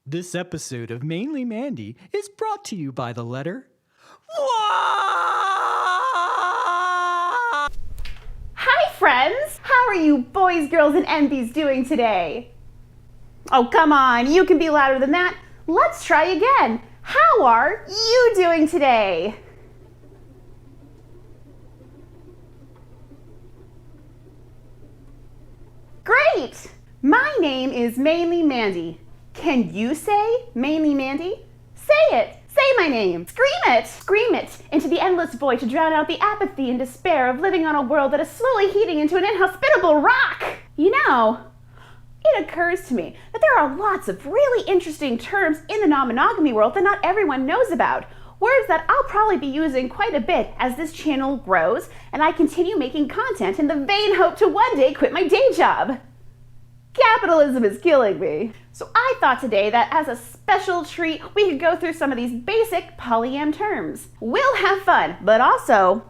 This episode of Mainly Mandy is brought to you by the letter Y. Hi friends! How are you boys, girls, and MBs doing today? Oh, come on, you can be louder than that. Let's try again. How are you doing today? Great! My name is Mainly Mandy. Can you say Mainly Mandy? Say it! Say my name! Scream it! Scream it into the endless void to drown out the apathy and despair of living on a world that is slowly heating into an inhospitable rock! You know, it occurs to me that there are lots of really interesting terms in the non-monogamy world that not everyone knows about. Words that I'll probably be using quite a bit as this channel grows and I continue making content in the vain hope to one day quit my day job. Capitalism is killing me. So I thought today that as a special treat, we could go through some of these basic polyam terms. We'll have fun, but also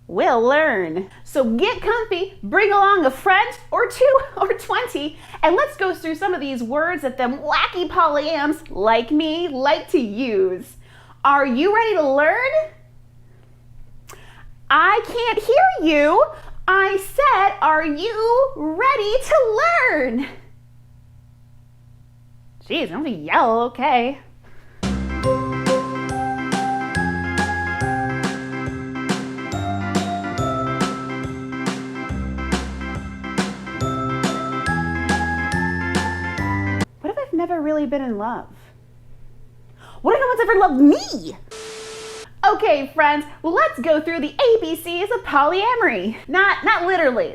we'll learn. So get comfy, bring along a friend or 2 or 20, and let's go through some of these words that them wacky polyams like me like to use. Are you ready to learn? I can't hear you. I said, are you ready to learn? Jeez, don't be yell, okay. What if I've never really been in love? What if no one's ever loved me? Okay, friends, let's go through the ABCs of polyamory. Not literally,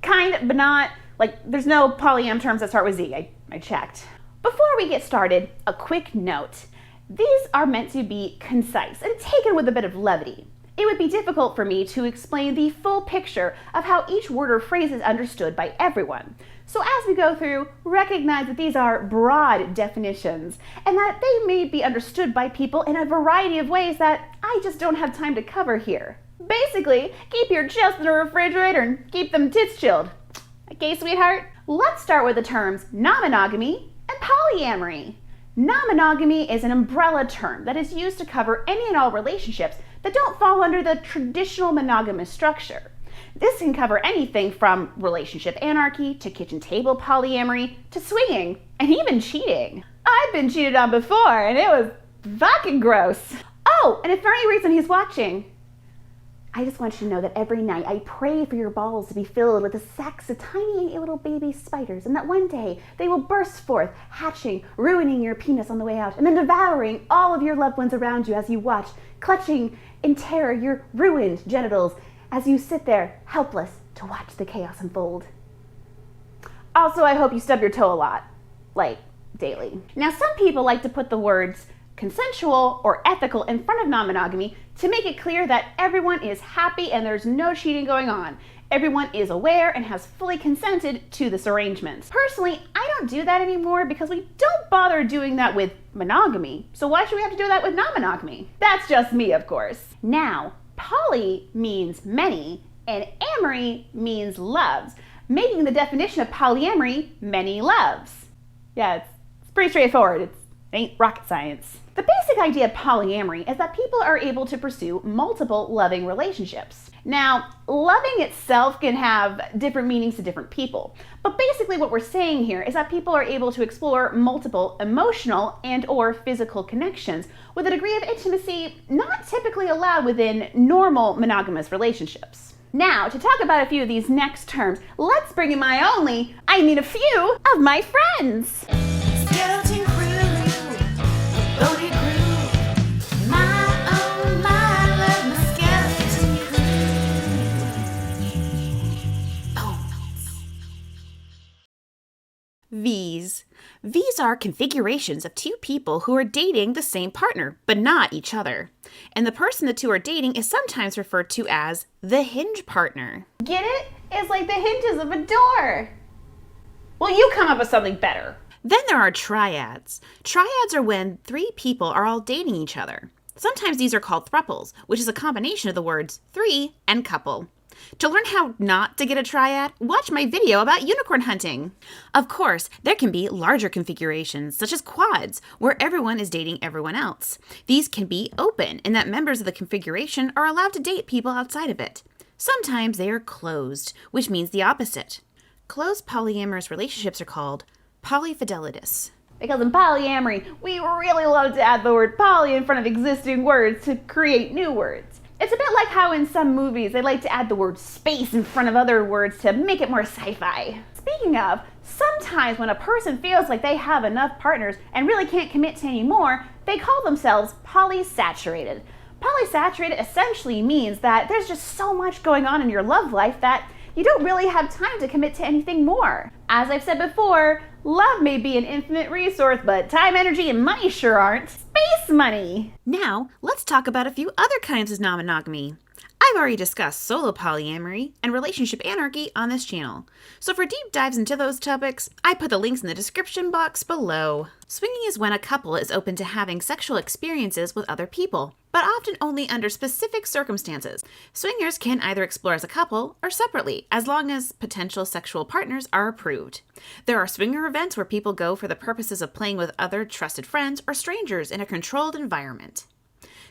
kind, but not, like, there's no polyam terms that start with Z, I checked. Before we get started, a quick note. These are meant to be concise and taken with a bit of levity. It would be difficult for me to explain the full picture of how each word or phrase is understood by everyone. So as we go through, recognize that these are broad definitions and that they may be understood by people in a variety of ways that I just don't have time to cover here. Basically, keep your chest in the refrigerator and keep them tits chilled. Okay, sweetheart? Let's start with the terms non-monogamy and polyamory. Non-monogamy is an umbrella term that is used to cover any and all relationships that don't fall under the traditional monogamous structure. This can cover anything from relationship anarchy to kitchen table polyamory to swinging and even cheating. I've been cheated on before and it was fucking gross. Oh, and if for any reason he's watching, I just want you to know that every night I pray for your balls to be filled with the sacs of tiny little baby spiders and that one day they will burst forth, hatching, ruining your penis on the way out, and then devouring all of your loved ones around you as you watch, clutching in terror your ruined genitals as you sit there helpless to watch the chaos unfold. Also, I hope you stub your toe a lot, like daily. Now, some people like to put the words consensual or ethical in front of non-monogamy to make it clear that everyone is happy and there's no cheating going on. Everyone is aware and has fully consented to this arrangement. Personally, I don't do that anymore because we don't bother doing that with monogamy. So why should we have to do that with non-monogamy? That's just me, of course. Now, poly means many and amory means loves, making the definition of polyamory many loves. Yeah, it's pretty straightforward. It ain't rocket science. The basic idea of polyamory is that people are able to pursue multiple loving relationships. Now, loving itself can have different meanings to different people, but basically what we're saying here is that people are able to explore multiple emotional and or physical connections with a degree of intimacy not typically allowed within normal monogamous relationships. Now, to talk about a few of these next terms, let's bring in a few of my friends. V's. V's are configurations of two people who are dating the same partner, but not each other. And the person the two are dating is sometimes referred to as the hinge partner. Get it? It's like the hinges of a door. Well, you come up with something better. Then there are triads. Triads are when 3 people are all dating each other. Sometimes these are called thruples, which is a combination of the words three and couple. To learn how not to get a triad, watch my video about unicorn hunting. Of course, there can be larger configurations, such as quads, where everyone is dating everyone else. These can be open, in that members of the configuration are allowed to date people outside of it. Sometimes they are closed, which means the opposite. Closed polyamorous relationships are called polyfidelitous. Because in polyamory, we really love to add the word poly in front of existing words to create new words. It's a bit like how in some movies they like to add the word space in front of other words to make it more sci-fi. Speaking of, sometimes when a person feels like they have enough partners and really can't commit to any more, they call themselves polysaturated. Polysaturated essentially means that there's just so much going on in your love life that you don't really have time to commit to anything more. As I've said before, love may be an infinite resource, but time, energy, and money sure aren't. Space money! Now, let's talk about a few other kinds of non-monogamy. I've already discussed solo polyamory and relationship anarchy on this channel, so for deep dives into those topics, I put the links in the description box below. Swinging is when a couple is open to having sexual experiences with other people, but often only under specific circumstances. Swingers can either explore as a couple or separately, as long as potential sexual partners are approved. There are swinger events where people go for the purposes of playing with other trusted friends or strangers in a controlled environment.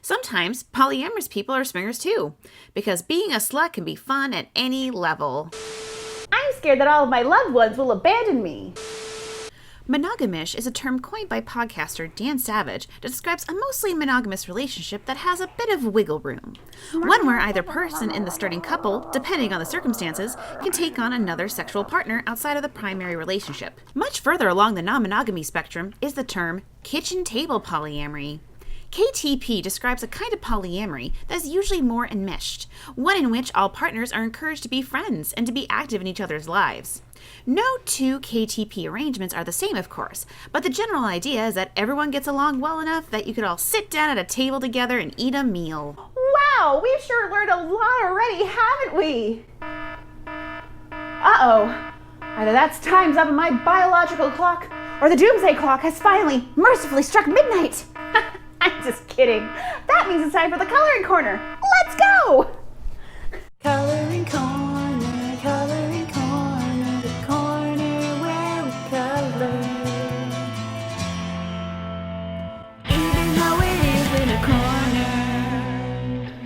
Sometimes polyamorous people are swingers too, because being a slut can be fun at any level. I'm scared that all of my loved ones will abandon me. Monogamish is a term coined by podcaster Dan Savage that describes a mostly monogamous relationship that has a bit of wiggle room. One where either person in the starting couple, depending on the circumstances, can take on another sexual partner outside of the primary relationship. Much further along the non-monogamy spectrum is the term kitchen table polyamory. KTP describes a kind of polyamory that is usually more enmeshed, one in which all partners are encouraged to be friends and to be active in each other's lives. No two KTP arrangements are the same, of course, but the general idea is that everyone gets along well enough that you could all sit down at a table together and eat a meal. Wow, we've sure learned a lot already, haven't we? Uh-oh. Either that's time's up on my biological clock, or the doomsday clock has finally, mercifully struck midnight. I'm just kidding. That means it's time for the coloring corner. Let's go! Coloring corner, the corner where we color. Even though it is in a corner.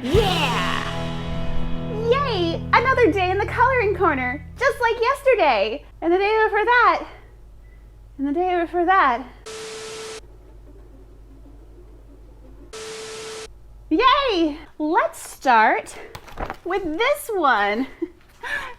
Yeah! Yay! Another day in the coloring corner, just like yesterday. And the day before that. And the day before that. Yay! Let's start with this one.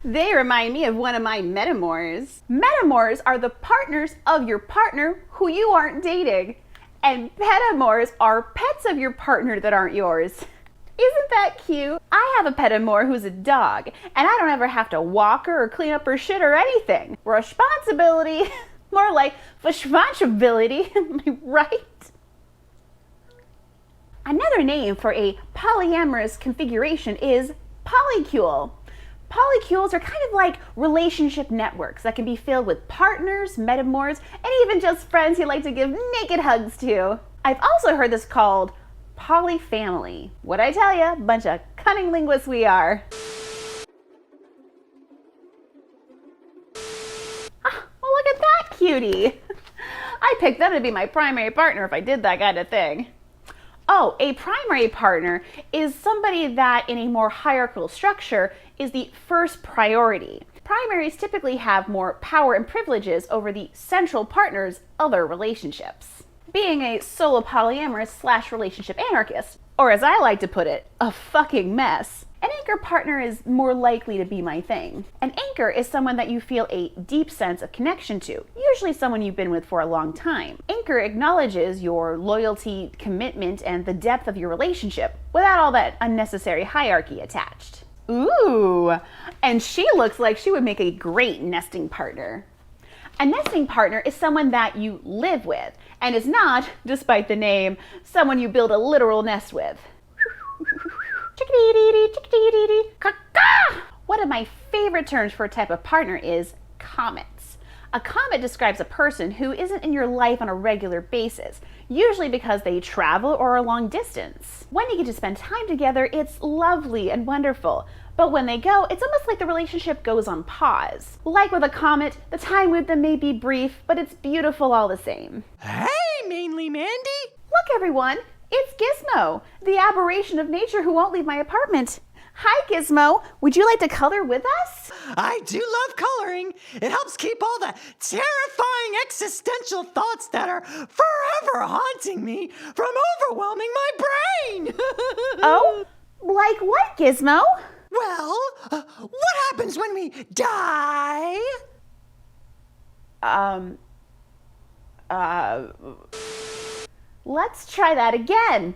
They remind me of one of my metamors. Metamors are the partners of your partner who you aren't dating. And petamors are pets of your partner that aren't yours. Isn't that cute? I have a petamor who's a dog, and I don't ever have to walk her or clean up her shit or anything. Responsibility, more like responsibility, am I right? Another name for a polyamorous configuration is polycule. Polycules are kind of like relationship networks that can be filled with partners, metamors, and even just friends you like to give naked hugs to. I've also heard this called polyfamily. What'd I tell ya? Bunch of cunning linguists we are. Ah, well, look at that cutie. I'd pick them to be my primary partner if I did that kind of thing. Oh, a primary partner is somebody that in a more hierarchical structure is the first priority. Primaries typically have more power and privileges over the central partner's other relationships. Being a solo polyamorous / relationship anarchist, or as I like to put it, a fucking mess, an anchor partner is more likely to be my thing. An anchor is someone that you feel a deep sense of connection to, usually someone you've been with for a long time. Anchor acknowledges your loyalty, commitment, and the depth of your relationship without all that unnecessary hierarchy attached. Ooh, and she looks like she would make a great nesting partner. A nesting partner is someone that you live with, and is not, despite the name, someone you build a literal nest with. Chickadee-dee-dee, chickadee-dee-dee, caw-caw! One of my favorite terms for a type of partner is comets. A comet describes a person who isn't in your life on a regular basis, usually because they travel or are long distance. When you get to spend time together, it's lovely and wonderful. But when they go, it's almost like the relationship goes on pause. Like with a comet, the time with them may be brief, but it's beautiful all the same. Hey, Mainly Mandy! Look everyone, it's Gizmo, the aberration of nature who won't leave my apartment. Hi Gizmo, would you like to color with us? I do love coloring. It helps keep all the terrifying existential thoughts that are forever haunting me from overwhelming my brain. Oh, like what, Gizmo? Well, what happens when we die? Let's try that again.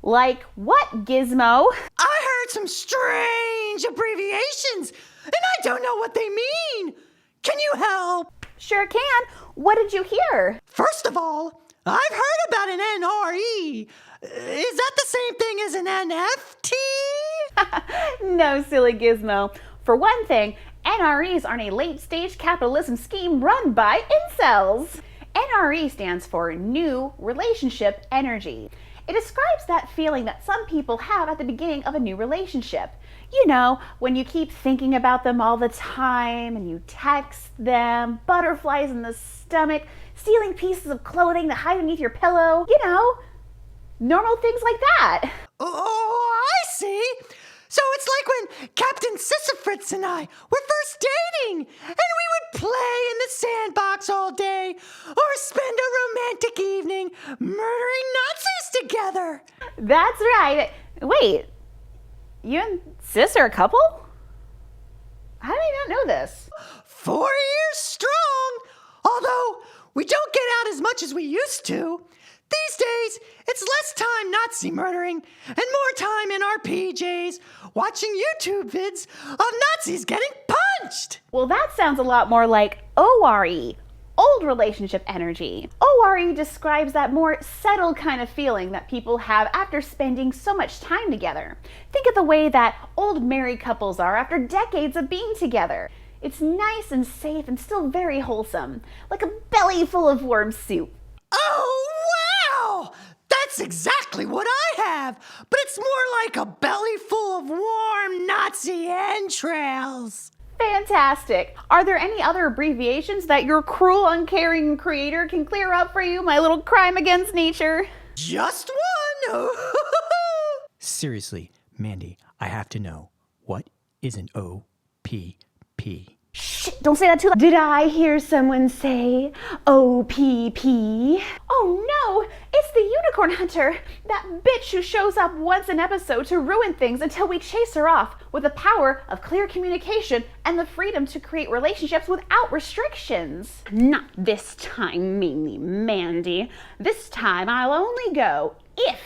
Like what, Gizmo? I heard some strange abbreviations, and I don't know what they mean. Can you help? Sure can. What did you hear? First of all, I've heard about an NRE. Is that the same thing as an NFT? No, silly Gizmo. For one thing, NREs aren't a late-stage capitalism scheme run by incels. NRE stands for New Relationship Energy. It describes that feeling that some people have at the beginning of a new relationship. You know, when you keep thinking about them all the time and you text them, butterflies in the stomach, stealing pieces of clothing to hide beneath your pillow. You know, normal things like that. Oh, I see. So it's like when Captain Sisyphus and I were first dating, and we would play in the sandbox all day, or spend a romantic evening murdering Nazis together. That's right. Wait, you and Sis are a couple? How did I not know this? 4 years strong, although we don't get out as much as we used to. These days, it's less time Nazi murdering and more time in our PJs watching YouTube vids of Nazis getting punched. Well, that sounds a lot more like ORE, old relationship energy. ORE describes that more settled kind of feeling that people have after spending so much time together. Think of the way that old married couples are after decades of being together. It's nice and safe and still very wholesome, like a belly full of warm soup. Oh, wow! That's exactly what I have, but it's more like a belly full of warm Nazi entrails. Fantastic. Are there any other abbreviations that your cruel, uncaring creator can clear up for you, my little crime against nature? Just one. Seriously, Mandy, I have to know, what is an OPP? Shh, don't say that too loud. Did I hear someone say OPP? Oh no, it's the unicorn hunter. That bitch who shows up once an episode to ruin things until we chase her off with the power of clear communication and the freedom to create relationships without restrictions. Not this time, Mainly Mandy. This time I'll only go if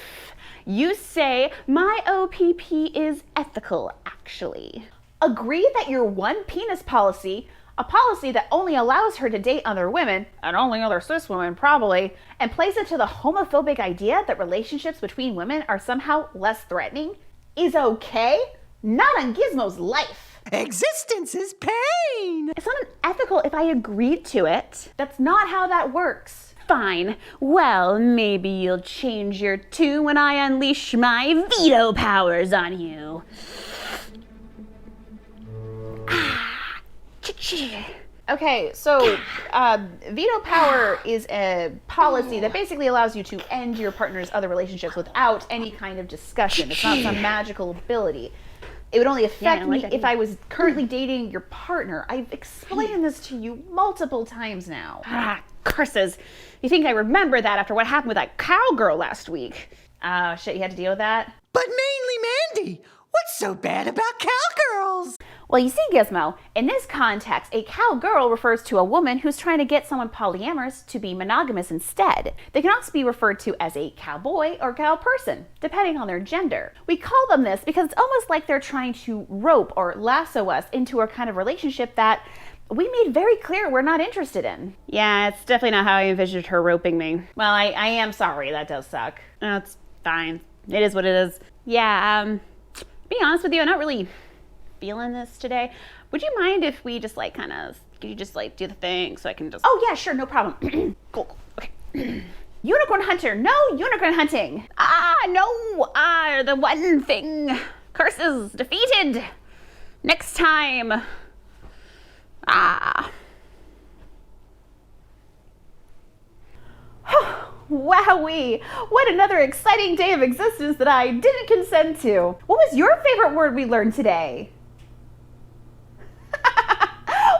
you say my OPP is ethical, actually. Agree that your one penis policy, a policy that only allows her to date other women, and only other cis women probably, and plays it to the homophobic idea that relationships between women are somehow less threatening, is okay? Not on Gizmo's life. Existence is pain. It's not unethical if I agreed to it. That's not how that works. Fine. Well, maybe you'll change your tune when I unleash my veto powers on you. Okay, so veto power is a policy that basically allows you to end your partner's other relationships without any kind of discussion. It's not some magical ability. It would only affect me if I was currently dating your partner. I've explained this to you multiple times now. Curses. You think I remember that after what happened with that cowgirl last week? Shit, you had to deal with that? But Mainly Mandy, what's so bad about cowgirls? Well, you see, Gizmo, in this context, a cowgirl refers to a woman who's trying to get someone polyamorous to be monogamous instead. They can also be referred to as a cowboy or cow person, depending on their gender. We call them this because it's almost like they're trying to rope or lasso us into a kind of relationship that we made very clear we're not interested in. Yeah, it's definitely not how I envisioned her roping me. Well, I am sorry, that does suck. It's fine. It is what it is. Yeah, to be honest with you, I'm not really feeling this today. Would you mind if we just kind of Can you just like do the thing so I can just... Oh yeah, sure, no problem. Cool. Okay. Unicorn hunter, no unicorn hunting. No, the one thing. Curses defeated. Next time. Wowee! What another exciting day of existence that I didn't consent to. What was your favorite word we learned today?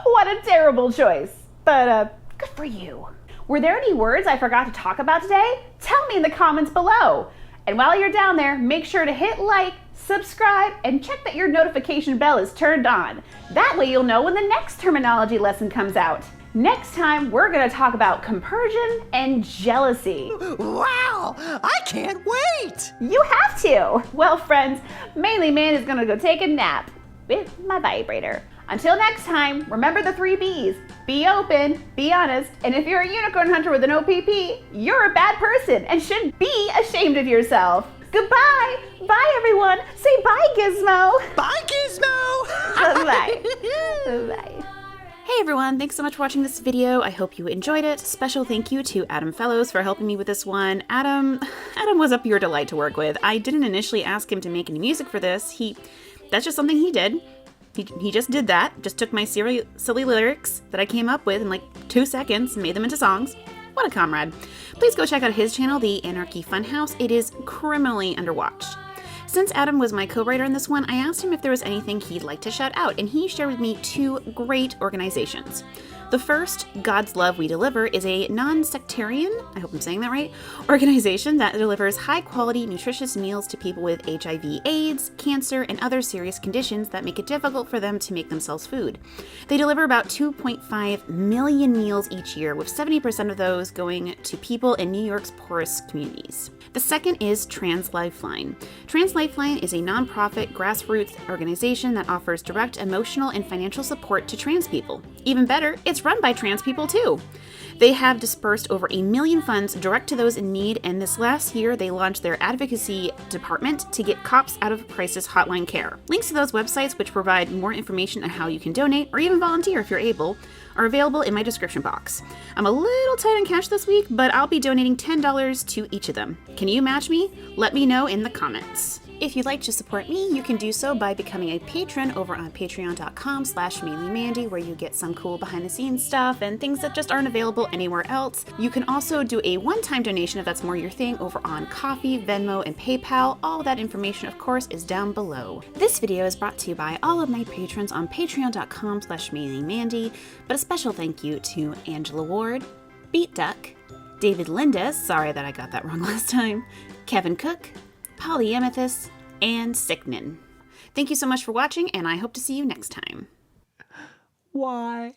What a terrible choice. But good for you. Were there any words I forgot to talk about today? Tell me in the comments below. And while you're down there, make sure to hit like, subscribe, and check that your notification bell is turned on. That way you'll know when the next terminology lesson comes out. Next time, we're gonna talk about compersion and jealousy. Wow, I can't wait. You have to. Well, friends, Mainly Mandy is gonna go take a nap with my vibrator. Until next time, remember the 3 B's. Be open, be honest, and if you're a unicorn hunter with an OPP, you're a bad person and should be ashamed of yourself. Goodbye. Bye, everyone. Say bye, Gizmo. Bye, Gizmo. Bye-bye. Bye-bye. Hey everyone, thanks so much for watching this video. I hope you enjoyed it. Special thank you to Adam Fellows for helping me with this one. Adam was a pure delight to work with. I didn't initially ask him to make any music for this. That's just something he did. He just did that, just took my silly lyrics that I came up with in like 2 seconds and made them into songs. What a comrade. Please go check out his channel, the Anarchy Funhouse. It is criminally underwatched. Since Adam was my co-writer in this one, I asked him if there was anything he'd like to shout out, and he shared with me 2 great organizations. The first, God's Love We Deliver, is a non-sectarian, I hope I'm saying that right, organization that delivers high-quality, nutritious meals to people with HIV, AIDS, cancer, and other serious conditions that make it difficult for them to make themselves food. They deliver about 2.5 million meals each year, with 70% of those going to people in New York's poorest communities. The second is Trans Lifeline. Trans Lifeline is a nonprofit grassroots organization that offers direct emotional and financial support to trans people. Even better, it's run by trans people too. They have dispersed over 1 million funds direct to those in need, and this last year they launched their advocacy department to get cops out of crisis hotline care. Links to those websites, which provide more information on how you can donate or even volunteer if you're able, are available in my description box. I'm a little tight on cash this week, but I'll be donating $10 to each of them. Can you match me? Let me know in the comments. If you'd like to support me, you can do so by becoming a patron over on patreon.com/mainlymandy, where you get some cool behind the scenes stuff and things that just aren't available anywhere else. You can also do a one-time donation if that's more your thing over on Ko-fi, Venmo, and PayPal. All that information, of course, is down below. This video is brought to you by all of my patrons on patreon.com/mainlymandy, but a special thank you to Angela Ward, Beat Duck, David Linda, sorry that I got that wrong last time, Kevin Cook, Polyamory, and Sicknin. Thank you so much for watching, and I hope to see you next time. Why?